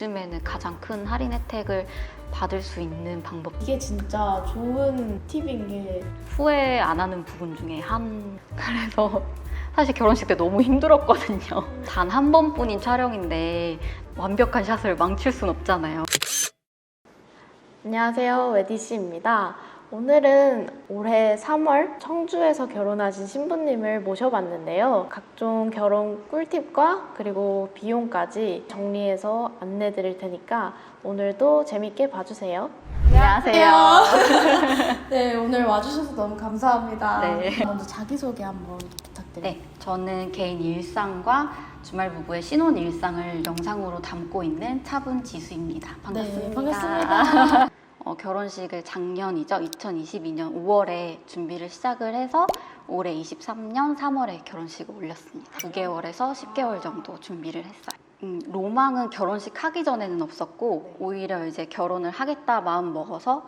요즘에는 가장 큰 할인 혜택을 받을 수 있는 방법, 이게 진짜 좋은 팁인 게 후회 안 하는 부분 중에 그래서 사실 결혼식 때 너무 힘들었거든요. 단 한 번뿐인 촬영인데 완벽한 샷을 망칠 순 없잖아요. 안녕하세요, 웨디씨입니다. 오늘은 올해 3월 청주에서 결혼하신 신부님을 모셔봤는데요. 각종 결혼 꿀팁과 그리고 비용까지 정리해서 안내 드릴 테니까 오늘도 재밌게 봐주세요. 안녕하세요. 네, 오늘 와주셔서 너무 감사합니다. 네. 먼저 자기소개 한번 부탁드립니다. 네, 저는 개인 일상과 주말 부부의 신혼 일상을 영상으로 담고 있는 차분 지수입니다. 반갑습니다. 네, 반갑습니다. 결혼식을 작년이죠. 2022년 5월에 준비를 시작을 해서 올해 23년 3월에 결혼식을 올렸습니다. 9개월에서 10개월 정도 준비를 했어요. 로망은 결혼식 하기 전에는 없었고 오히려 이제 결혼을 하겠다 마음 먹어서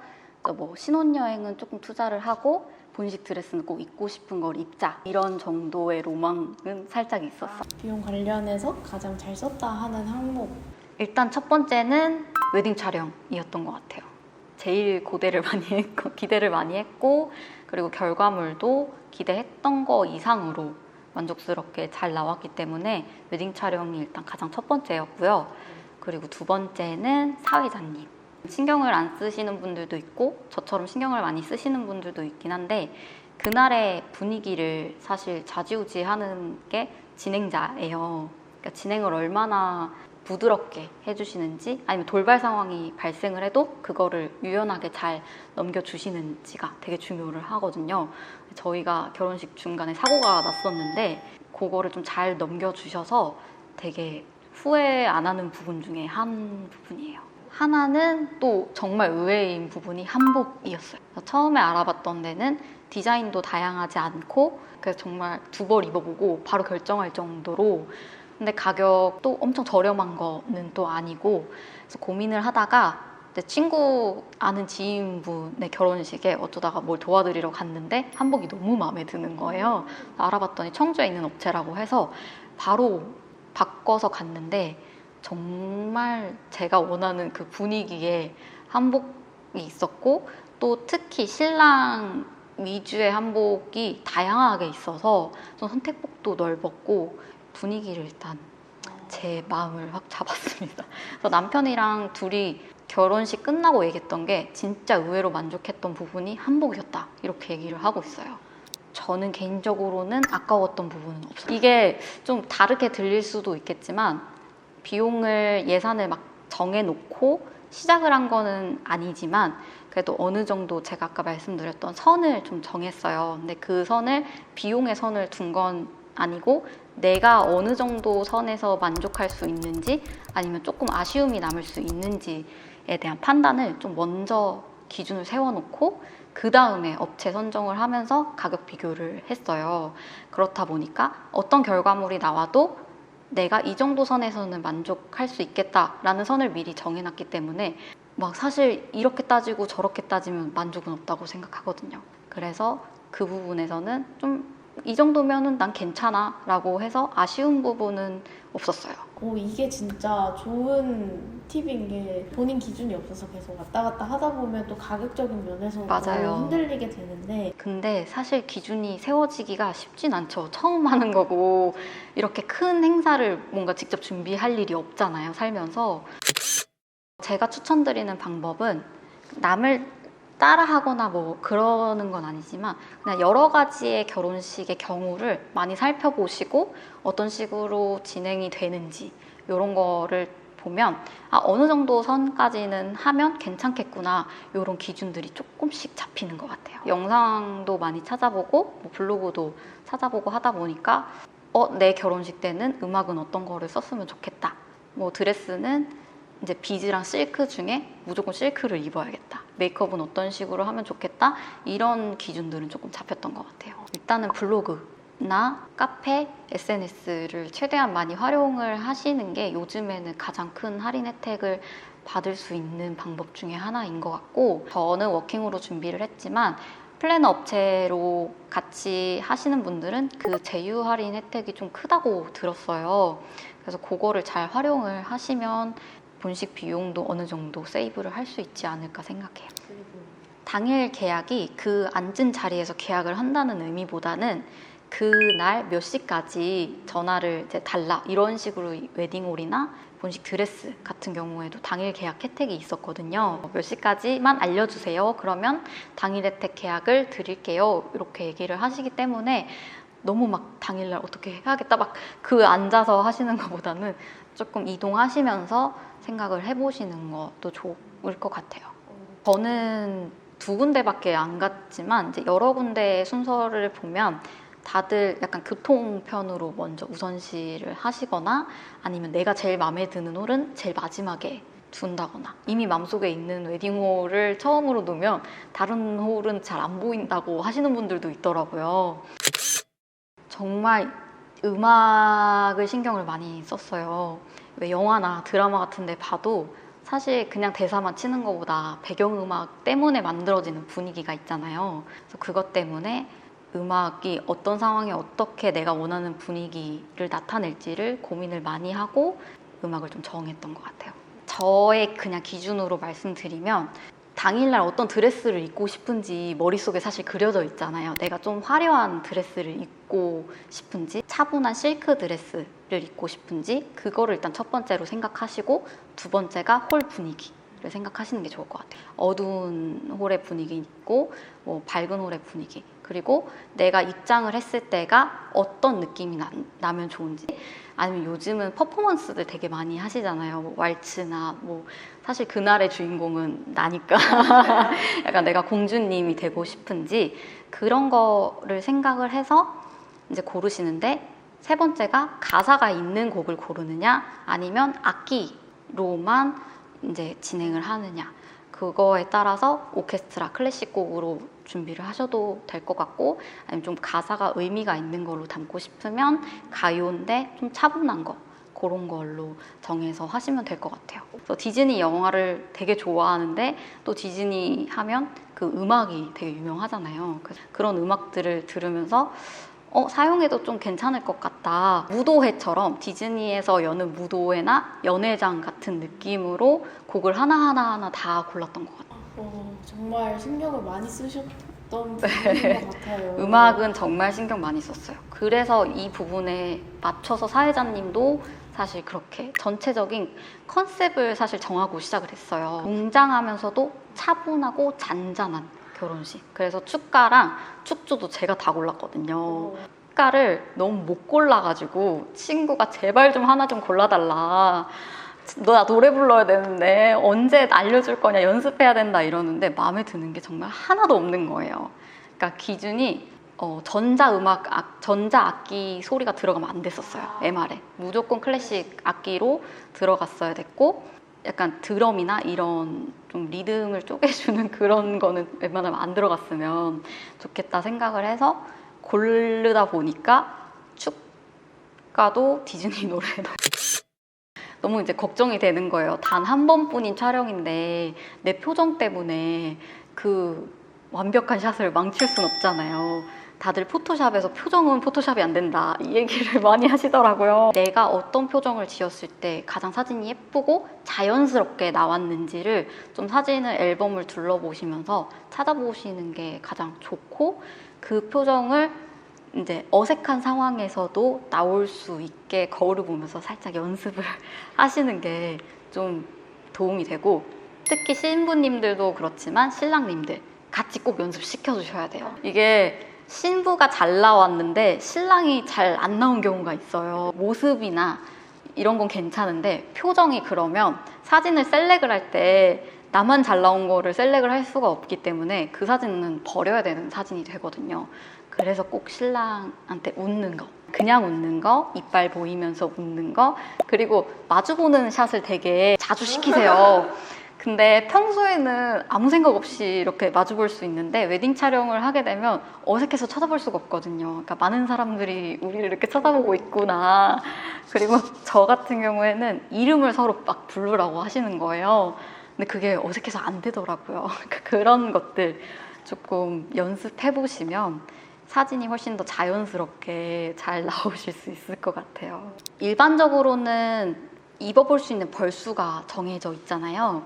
뭐 신혼여행은 조금 투자를 하고 본식 드레스는 꼭 입고 싶은 걸 입자 이런 정도의 로망은 살짝 있었어. 비용 관련해서 가장 잘 썼다 하는 항목. 일단 첫 번째는 웨딩 촬영이었던 것 같아요. 제일 기대를 많이 했고 그리고 결과물도 기대했던 거 이상으로 만족스럽게 잘 나왔기 때문에 웨딩 촬영이 일단 가장 첫 번째였고요. 그리고 두 번째는 사회자님. 신경을 안 쓰시는 분들도 있고 저처럼 신경을 많이 쓰시는 분들도 있긴 한데 그날의 분위기를 사실 좌지우지하는 게 진행자예요. 그러니까 진행을 얼마나 부드럽게 해주시는지 아니면 돌발 상황이 발생을 해도 그거를 유연하게 잘 넘겨주시는지가 되게 중요를 하거든요. 저희가 결혼식 중간에 사고가 났었는데 그거를 좀 잘 넘겨주셔서 되게 후회 안 하는 부분 중에 한 부분이에요. 하나는 또 정말 의외인 부분이 한복이었어요. 처음에 알아봤던 데는 디자인도 다양하지 않고 그래서 정말 두 벌 입어보고 바로 결정할 정도로 근데 가격도 엄청 저렴한 거는 또 아니고 그래서 고민을 하다가 내 친구 아는 지인분의 결혼식에 어쩌다가 뭘 도와드리러 갔는데 한복이 너무 마음에 드는 거예요. 알아봤더니 청주에 있는 업체라고 해서 바로 바꿔서 갔는데 정말 제가 원하는 그 분위기에 한복이 있었고 또 특히 신랑 위주의 한복이 다양하게 있어서 좀 선택폭도 넓었고 분위기를 일단 제 마음을 확 잡았습니다. 그래서 남편이랑 둘이 결혼식 끝나고 얘기했던 게 진짜 의외로 만족했던 부분이 한복이었다 이렇게 얘기를 하고 있어요. 저는 개인적으로는 아까웠던 부분은 없어요. 이게 좀 다르게 들릴 수도 있겠지만 비용을 예산을 막 정해놓고 시작을 한 거는 아니지만 그래도 어느 정도 제가 아까 말씀드렸던 선을 좀 정했어요. 근데 그 선을 비용의 선을 둔 건 아니고 내가 어느 정도 선에서 만족할 수 있는지 아니면 조금 아쉬움이 남을 수 있는지에 대한 판단을 좀 먼저 기준을 세워놓고 그 다음에 업체 선정을 하면서 가격 비교를 했어요. 그렇다 보니까 어떤 결과물이 나와도 내가 이 정도 선에서는 만족할 수 있겠다라는 선을 미리 정해놨기 때문에 막 사실 이렇게 따지고 저렇게 따지면 만족은 없다고 생각하거든요. 그래서 그 부분에서는 좀 이 정도면은 난 괜찮아 라고 해서 아쉬운 부분은 없었어요. 이게 진짜 좋은 팁인 게 본인 기준이 없어서 계속 왔다 갔다 하다 보면 또 가격적인 면에서 맞아요. 흔들리게 되는데 근데 사실 기준이 세워지기가 쉽진 않죠. 처음 하는 거고 이렇게 큰 행사를 뭔가 직접 준비할 일이 없잖아요, 살면서. 제가 추천드리는 방법은 남을 따라하거나 뭐 그러는 건 아니지만 그냥 여러 가지의 결혼식의 경우를 많이 살펴보시고 어떤 식으로 진행이 되는지 이런 거를 보면 어느 정도 선까지는 하면 괜찮겠구나 이런 기준들이 조금씩 잡히는 것 같아요. 영상도 많이 찾아보고 뭐 블로그도 찾아보고 하다 보니까 내 결혼식 때는 음악은 어떤 거를 썼으면 좋겠다. 뭐 드레스는 이제 비즈랑 실크 중에 무조건 실크를 입어야겠다. 메이크업은 어떤 식으로 하면 좋겠다. 이런 기준들은 조금 잡혔던 것 같아요. 일단은 블로그나 카페, SNS를 최대한 많이 활용을 하시는 게 요즘에는 가장 큰 할인 혜택을 받을 수 있는 방법 중에 하나인 것 같고 저는 워킹으로 준비를 했지만 플래너 업체로 같이 하시는 분들은 그 제휴 할인 혜택이 좀 크다고 들었어요. 그래서 그거를 잘 활용을 하시면 본식 비용도 어느 정도 세이브를 할 수 있지 않을까 생각해요. 그리고 당일 계약이 그 앉은 자리에서 계약을 한다는 의미보다는 그날 몇 시까지 전화를 이제 달라 이런 식으로 웨딩홀이나 본식 드레스 같은 경우에도 당일 계약 혜택이 있었거든요. 몇 시까지만 알려주세요. 그러면 당일 혜택 계약을 드릴게요. 이렇게 얘기를 하시기 때문에 너무 막 당일날 어떻게 해야겠다 막 그 앉아서 하시는 것보다는 조금 이동하시면서 생각을 해보시는 것도 좋을 것 같아요. 저는 2군데밖에 안 갔지만 이제 여러 군데의 순서를 보면 다들 약간 교통편으로 먼저 우선시를 하시거나 아니면 내가 제일 마음에 드는 홀은 제일 마지막에 둔다거나 이미 마음속에 있는 웨딩홀을 처음으로 놓으면 다른 홀은 잘 안 보인다고 하시는 분들도 있더라고요. 정말 음악을 신경을 많이 썼어요. 왜 영화나 드라마 같은 데 봐도 사실 그냥 대사만 치는 것보다 배경음악 때문에 만들어지는 분위기가 있잖아요. 그래서 그것 때문에 음악이 어떤 상황에 어떻게 내가 원하는 분위기를 나타낼지를 고민을 많이 하고 음악을 좀 정했던 것 같아요. 저의 그냥 기준으로 말씀드리면 당일날 어떤 드레스를 입고 싶은지 머릿속에 사실 그려져 있잖아요. 내가 좀 화려한 드레스를 입고 싶은지 차분한 실크 드레스를 입고 싶은지 그거를 일단 첫 번째로 생각하시고 두 번째가 홀 분위기를 생각하시는 게 좋을 것 같아요. 어두운 홀의 분위기 있고 뭐 밝은 홀의 분위기 그리고 내가 입장을 했을 때가 어떤 느낌이 나면 좋은지 아니면 요즘은 퍼포먼스들 되게 많이 하시잖아요. 뭐 왈츠나 뭐 사실 그날의 주인공은 나니까 약간 내가 공주님이 되고 싶은지 그런 거를 생각을 해서 이제 고르시는데 세 번째가 가사가 있는 곡을 고르느냐 아니면 악기로만 이제 진행을 하느냐 그거에 따라서 오케스트라 클래식 곡으로 준비를 하셔도 될 것 같고 아니면 좀 가사가 의미가 있는 걸로 담고 싶으면 가요인데 좀 차분한 거 그런 걸로 정해서 하시면 될 것 같아요. 그래서 디즈니 영화를 되게 좋아하는데 또 디즈니 하면 그 음악이 되게 유명하잖아요. 그런 음악들을 들으면서 사용해도 좀 괜찮을 것 같다. 무도회처럼 디즈니에서 여는 무도회나 연회장 같은 느낌으로 곡을 하나하나 다 골랐던 것 같아요. 정말 신경을 많이 쓰셨던 부분인 것 같아요. 음악은 정말 신경 많이 썼어요. 그래서 이 부분에 맞춰서 사회자님도 사실 그렇게 전체적인 컨셉을 사실 정하고 시작을 했어요. 웅장하면서도 차분하고 잔잔한 결혼식. 그래서 축가랑 축주도 제가 다 골랐거든요. 축가를 너무 못 골라가지고 친구가 제발 좀 하나 좀 골라달라. 너 노래 불러야 되는데 언제 알려줄 거냐 연습해야 된다 이러는데 마음에 드는 게 정말 하나도 없는 거예요. 그러니까 기준이 전자악기 소리가 들어가면 안 됐었어요. MR에 무조건 클래식 악기로 들어갔어야 됐고 약간 드럼이나 이런 좀 리듬을 쪼개주는 그런 거는 웬만하면 안 들어갔으면 좋겠다 생각을 해서 고르다 보니까 축가도 디즈니 노래도 너무 이제 걱정이 되는 거예요. 단 한 번뿐인 촬영인데 내 표정 때문에 그 완벽한 샷을 망칠 순 없잖아요. 다들 포토샵에서 표정은 포토샵이 안 된다 이 얘기를 많이 하시더라고요. 내가 어떤 표정을 지었을 때 가장 사진이 예쁘고 자연스럽게 나왔는지를 좀 사진을 앨범을 둘러보시면서 찾아보시는 게 가장 좋고 그 표정을 이제 어색한 상황에서도 나올 수 있게 거울을 보면서 살짝 연습을 하시는 게 좀 도움이 되고 특히 신부님들도 그렇지만 신랑님들 같이 꼭 연습시켜 주셔야 돼요. 이게 신부가 잘 나왔는데 신랑이 잘 안 나온 경우가 있어요. 모습이나 이런 건 괜찮은데 표정이 그러면 사진을 셀렉을 할 때 나만 잘 나온 거를 셀렉을 할 수가 없기 때문에 그 사진은 버려야 되는 사진이 되거든요. 그래서 꼭 신랑한테 웃는 거, 그냥 웃는 거, 이빨 보이면서 웃는 거, 그리고 마주보는 샷을 되게 자주 시키세요. 근데 평소에는 아무 생각 없이 이렇게 마주볼 수 있는데 웨딩 촬영을 하게 되면 어색해서 쳐다볼 수가 없거든요. 그러니까 많은 사람들이 우리를 이렇게 쳐다보고 있구나. 그리고 저 같은 경우에는 이름을 서로 막 부르라고 하시는 거예요. 근데 그게 어색해서 안 되더라고요. 그러니까 그런 것들 조금 연습해 보시면 사진이 훨씬 더 자연스럽게 잘 나오실 수 있을 것 같아요. 일반적으로는 입어볼 수 있는 벌수가 정해져 있잖아요.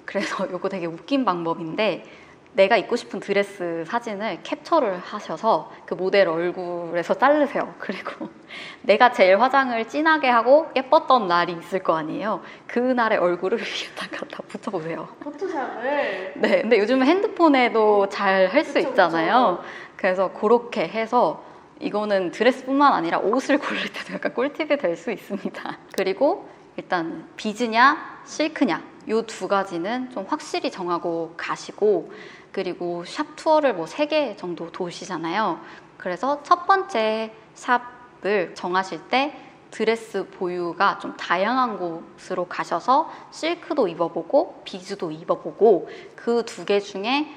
그래서 이거 되게 웃긴 방법인데 내가 입고 싶은 드레스 사진을 캡처를 하셔서 그 모델 얼굴에서 자르세요. 그리고 내가 제일 화장을 진하게 하고 예뻤던 날이 있을 거 아니에요. 그 날의 얼굴을 위에다가 다 붙여보세요. 포토샵을 네, 근데 요즘은 핸드폰에도 잘 할 수 그쵸, 있잖아요. 그쵸. 그래서 그렇게 해서 이거는 드레스뿐만 아니라 옷을 고를 때도 약간 꿀팁이 될 수 있습니다. 그리고 일단 비즈냐 실크냐 이 두 가지는 좀 확실히 정하고 가시고, 그리고 샵 투어를 뭐 3개 정도 도시잖아요. 그래서 첫 번째 샵을 정하실 때 드레스 보유가 좀 다양한 곳으로 가셔서 실크도 입어보고 비즈도 입어보고 그 2개 중에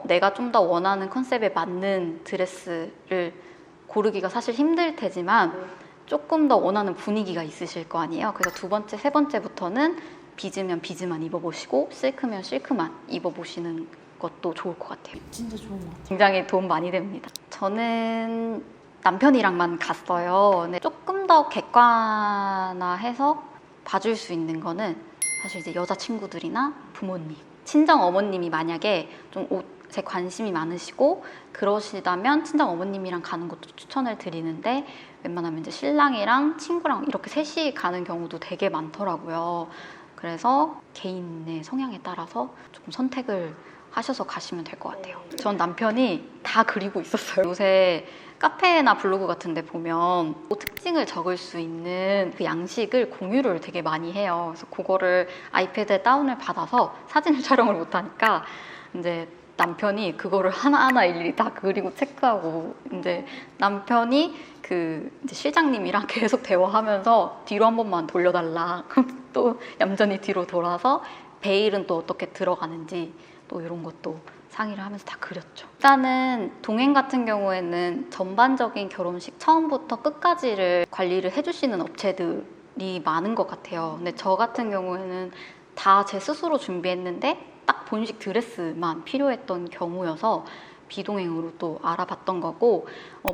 내가 좀 더 원하는 컨셉에 맞는 드레스를 고르기가 사실 힘들 테지만 조금 더 원하는 분위기가 있으실 거 아니에요. 그래서 2번째, 3번째부터는 비즈면 비즈만 입어보시고 실크면 실크만 입어보시는 것도 좋을 것 같아요. 진짜 좋은 것 같아요. 굉장히 도움 많이 됩니다. 저는 남편이랑만 갔어요. 근데 조금 더 객관화해서 봐줄 수 있는 거는 사실 이제 여자친구들이나 부모님, 친정 어머님이 만약에 좀 옷에 관심이 많으시고 그러시다면 친정 어머님이랑 가는 것도 추천을 드리는데, 웬만하면 이제 신랑이랑 친구랑 이렇게 셋이 가는 경우도 되게 많더라고요. 그래서 개인의 성향에 따라서 조금 선택을 하셔서 가시면 될 것 같아요. 전 남편이 다 그리고 있었어요. 요새 카페나 블로그 같은 데 보면 특징을 적을 수 있는 그 양식을 공유를 되게 많이 해요. 그래서 그거를 아이패드에 다운을 받아서 사진을 촬영을 못하니까 이제 남편이 그거를 하나하나 일일이 다 그리고 체크하고, 이제 남편이 그 이제 실장님이랑 계속 대화하면서 뒤로 한 번만 돌려달라. 또 얌전히 뒤로 돌아서 베일은 또 어떻게 들어가는지 또 이런 것도 상의를 하면서 다 그렸죠. 일단은 동행 같은 경우에는 전반적인 결혼식 처음부터 끝까지를 관리를 해주시는 업체들이 많은 것 같아요. 근데 저 같은 경우에는 다 제 스스로 준비했는데 딱 본식 드레스만 필요했던 경우여서 비동행으로 또 알아봤던 거고,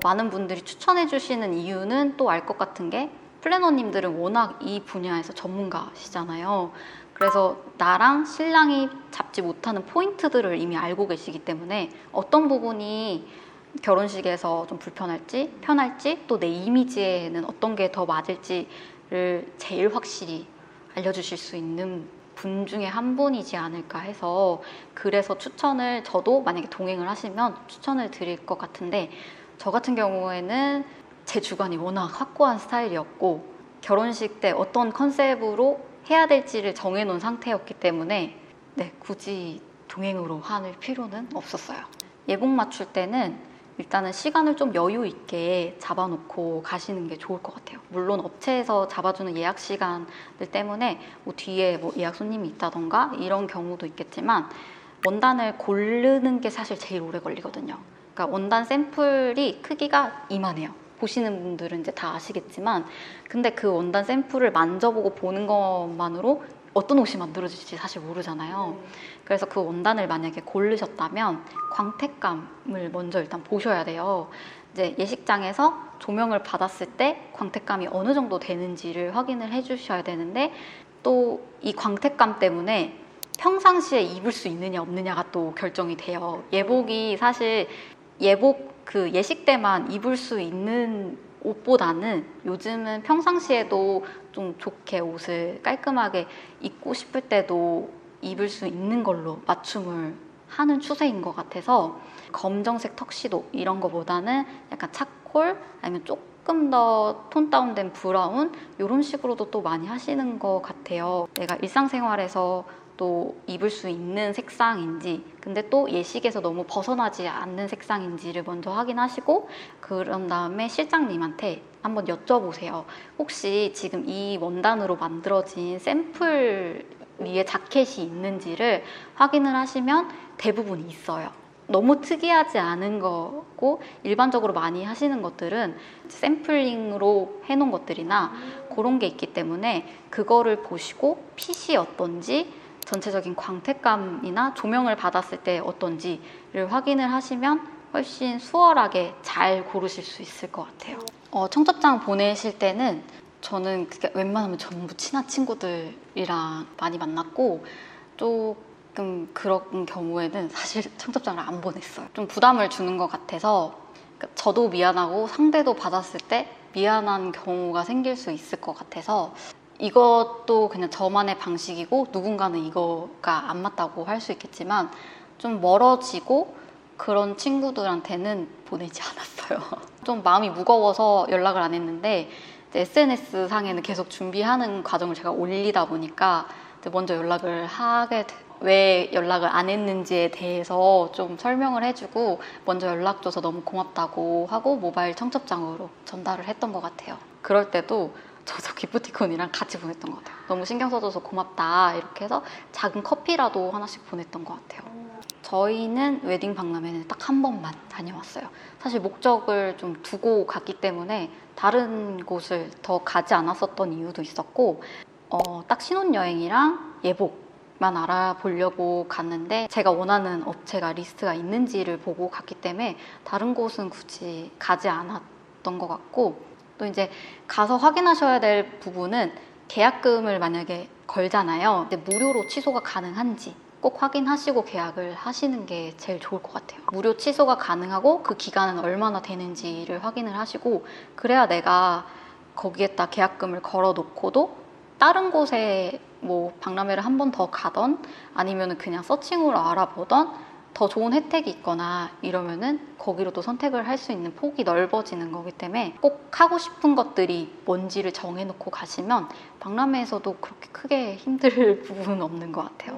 많은 분들이 추천해 주시는 이유는 또 알 것 같은 게 플래너님들은 워낙 이 분야에서 전문가시잖아요. 그래서 나랑 신랑이 잡지 못하는 포인트들을 이미 알고 계시기 때문에 어떤 부분이 결혼식에서 좀 불편할지 편할지 또 내 이미지에는 어떤 게 더 맞을지를 제일 확실히 알려주실 수 있는 분 중에 한 분이지 않을까 해서, 그래서 추천을, 저도 만약에 동행을 하시면 추천을 드릴 것 같은데, 저 같은 경우에는 제 주관이 워낙 확고한 스타일이었고 결혼식 때 어떤 컨셉으로 해야 될지를 정해놓은 상태였기 때문에 굳이 동행으로 할 필요는 없었어요. 예복 맞출 때는 일단은 시간을 좀 여유 있게 잡아놓고 가시는 게 좋을 것 같아요. 물론 업체에서 잡아주는 예약 시간들 때문에 뭐 뒤에 뭐 예약 손님이 있다던가 이런 경우도 있겠지만 원단을 고르는 게 사실 제일 오래 걸리거든요. 그러니까 원단 샘플이 크기가 이만해요. 보시는 분들은 이제 다 아시겠지만, 근데 그 원단 샘플을 만져보고 보는 것만으로 어떤 옷이 만들어질지 사실 모르잖아요. 그래서 그 원단을 만약에 고르셨다면 광택감을 먼저 일단 보셔야 돼요. 이제 예식장에서 조명을 받았을 때 광택감이 어느 정도 되는지를 확인을 해주셔야 되는데, 또 이 광택감 때문에 평상시에 입을 수 있느냐 없느냐가 또 결정이 돼요. 예복이 사실 그 예식 때만 입을 수 있는 옷보다는 요즘은 평상시에도 좀 좋게 옷을 깔끔하게 입고 싶을 때도 입을 수 있는 걸로 맞춤을 하는 추세인 것 같아서, 검정색 턱시도 이런 거보다는 약간 차콜 아니면 조금 더 톤 다운된 브라운 이런 식으로도 또 많이 하시는 것 같아요. 내가 일상생활에서 또 입을 수 있는 색상인지, 근데 또 예식에서 너무 벗어나지 않는 색상인지를 먼저 확인하시고, 그런 다음에 실장님한테 한번 여쭤보세요. 혹시 지금 이 원단으로 만들어진 샘플 위에 자켓이 있는지를 확인을 하시면 대부분 있어요. 너무 특이하지 않은 거고 일반적으로 많이 하시는 것들은 샘플링으로 해놓은 것들이나 그런 게 있기 때문에 그거를 보시고 핏이 어떤지, 전체적인 광택감이나 조명을 받았을 때 어떤지를 확인을 하시면 훨씬 수월하게 잘 고르실 수 있을 것 같아요. 청첩장 보내실 때는 저는 웬만하면 전부 친한 친구들이랑 많이 만났고 조금 그런 경우에는 사실 청첩장을 안 보냈어요. 좀 부담을 주는 것 같아서 저도 미안하고 상대도 받았을 때 미안한 경우가 생길 수 있을 것 같아서 이것도 그냥 저만의 방식이고 누군가는 이거가 안 맞다고 할 수 있겠지만 좀 멀어지고 그런 친구들한테는 보내지 않았어요. 좀 마음이 무거워서 연락을 안 했는데 SNS 상에는 계속 준비하는 과정을 제가 올리다 보니까 먼저 연락을 왜 연락을 안 했는지에 대해서 좀 설명을 해주고 먼저 연락 줘서 너무 고맙다고 하고 모바일 청첩장으로 전달을 했던 것 같아요. 그럴 때도 저도 기프티콘이랑 같이 보냈던 것 같아요. 너무 신경 써줘서 고맙다 이렇게 해서 작은 커피라도 하나씩 보냈던 것 같아요. 저희는 웨딩 박람회는 딱 한 번만 다녀왔어요. 사실 목적을 좀 두고 갔기 때문에 다른 곳을 더 가지 않았었던 이유도 있었고 딱 신혼여행이랑 예복만 알아보려고 갔는데 제가 원하는 업체가 리스트가 있는지를 보고 갔기 때문에 다른 곳은 굳이 가지 않았던 것 같고 또 이제 가서 확인하셔야 될 부분은 계약금을 만약에 걸잖아요. 근데 무료로 취소가 가능한지 꼭 확인하시고 계약을 하시는 게 제일 좋을 것 같아요. 무료 취소가 가능하고 그 기간은 얼마나 되는지를 확인을 하시고 그래야 내가 거기에다 계약금을 걸어 놓고도 다른 곳에 뭐 박람회를 한 번 더 가던 아니면 그냥 서칭으로 알아보던 더 좋은 혜택이 있거나 이러면은 거기로도 선택을 할 수 있는 폭이 넓어지는 거기 때문에 꼭 하고 싶은 것들이 뭔지를 정해놓고 가시면 박람회에서도 그렇게 크게 힘들 부분은 없는 것 같아요.